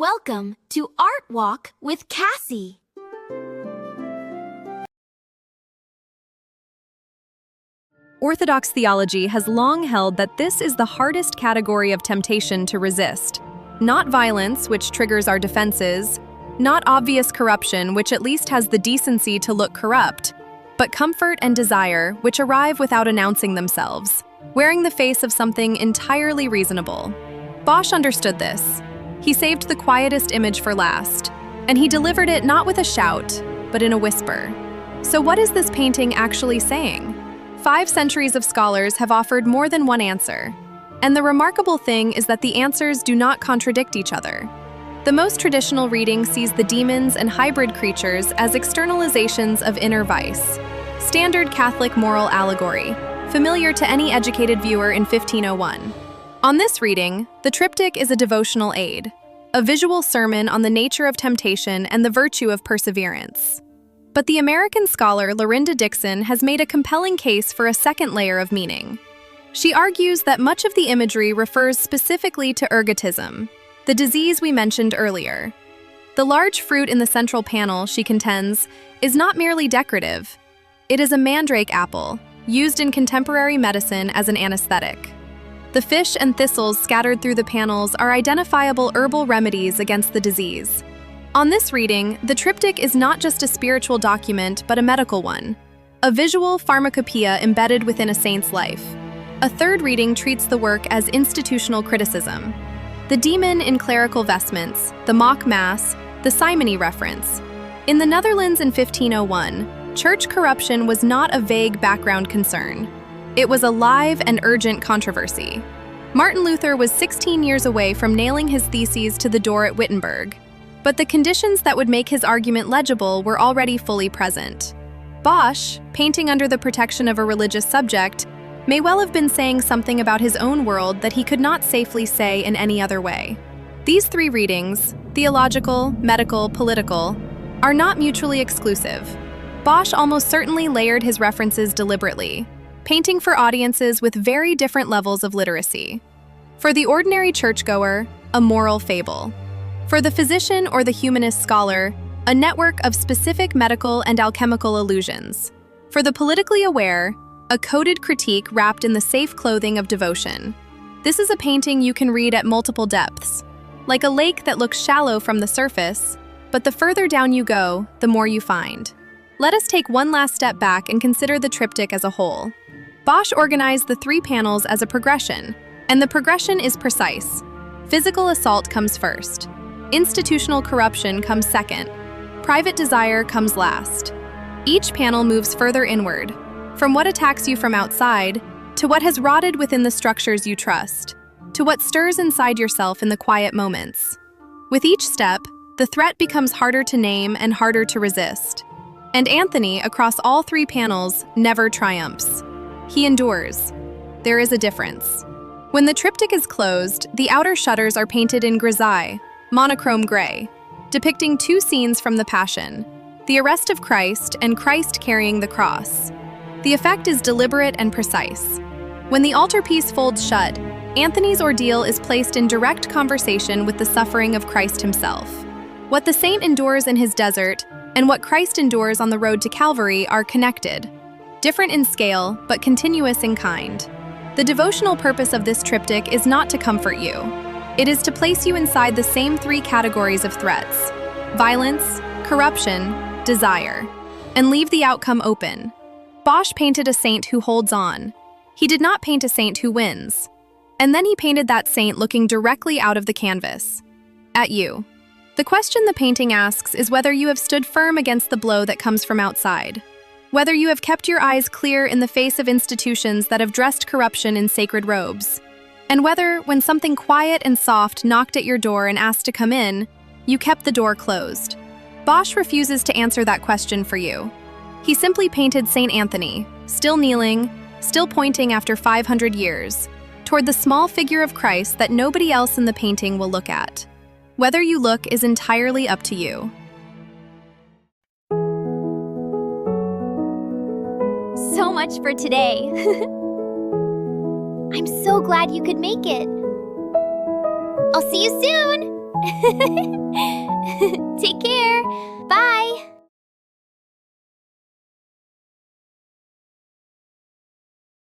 Welcome to Art Walk with Cassie. Orthodox theology has long held that this is the hardest category of temptation to resist. Not violence, which triggers our defenses, not obvious corruption, which at least has the decency to look corrupt, but comfort and desire, which arrive without announcing themselves, wearing the face of something entirely reasonable. Bosch understood this. He saved the quietest image for last, and he delivered it not with a shout, but in a whisper. So what is this painting actually saying? 5 centuries of scholars have offered more than one answer, and the remarkable thing is that the answers do not contradict each other. The most traditional reading sees the demons and hybrid creatures as externalizations of inner vice, standard Catholic moral allegory, familiar to any educated viewer in 1501. On this reading, the triptych is a devotional aid, a visual sermon on the nature of temptation and the virtue of perseverance. But the American scholar Lorinda Dixon has made a compelling case for a second layer of meaning. She argues that much of the imagery refers specifically to ergotism, the disease we mentioned earlier. The large fruit in the central panel, she contends, is not merely decorative. It is a mandrake apple, used in contemporary medicine as an anesthetic. The fish and thistles scattered through the panels are identifiable herbal remedies against the disease. On this reading, the triptych is not just a spiritual document, but a medical one, a visual pharmacopoeia embedded within a saint's life. A third reading treats the work as institutional criticism. The demon in clerical vestments, the mock mass, the simony reference. In the Netherlands in 1501, church corruption was not a vague background concern. It was a live and urgent controversy. Martin Luther was 16 years away from nailing his theses to the door at Wittenberg. But the conditions that would make his argument legible were already fully present. Bosch, painting under the protection of a religious subject, may well have been saying something about his own world that he could not safely say in any other way. These 3 readings, theological, medical, political, are not mutually exclusive. Bosch almost certainly layered his references deliberately, painting for audiences with very different levels of literacy. For the ordinary churchgoer, a moral fable. For the physician or the humanist scholar, a network of specific medical and alchemical illusions. For the politically aware, a coded critique wrapped in the safe clothing of devotion. This is a painting you can read at multiple depths, like a lake that looks shallow from the surface, but the further down you go, the more you find. Let us take one last step back and consider the triptych as a whole. Bosch organized the 3 panels as a progression, and the progression is precise. Physical assault comes first. Institutional corruption comes second. Private desire comes last. Each panel moves further inward, from what attacks you from outside, to what has rotted within the structures you trust, to what stirs inside yourself in the quiet moments. With each step, the threat becomes harder to name and harder to resist. And Anthony, across all 3 panels, never triumphs. He endures. There is a difference. When the triptych is closed, the outer shutters are painted in grisaille, monochrome gray, depicting 2 scenes from the Passion, the arrest of Christ and Christ carrying the cross. The effect is deliberate and precise. When the altarpiece folds shut, Anthony's ordeal is placed in direct conversation with the suffering of Christ himself. What the saint endures in his desert and what Christ endures on the road to Calvary are connected, different in scale, but continuous in kind. The devotional purpose of this triptych is not to comfort you. It is to place you inside the same 3 categories of threats: violence, corruption, desire, and leave the outcome open. Bosch painted a saint who holds on. He did not paint a saint who wins. And then he painted that saint looking directly out of the canvas, at you. The question the painting asks is whether you have stood firm against the blow that comes from outside, whether you have kept your eyes clear in the face of institutions that have dressed corruption in sacred robes, and whether, when something quiet and soft knocked at your door and asked to come in, you kept the door closed. Bosch refuses to answer that question for you. He simply painted Saint Anthony, still kneeling, still pointing after 500 years, toward the small figure of Christ that nobody else in the painting will look at. Whether you look is entirely up to you. So much for today. I'm so glad you could make it. I'll see you soon!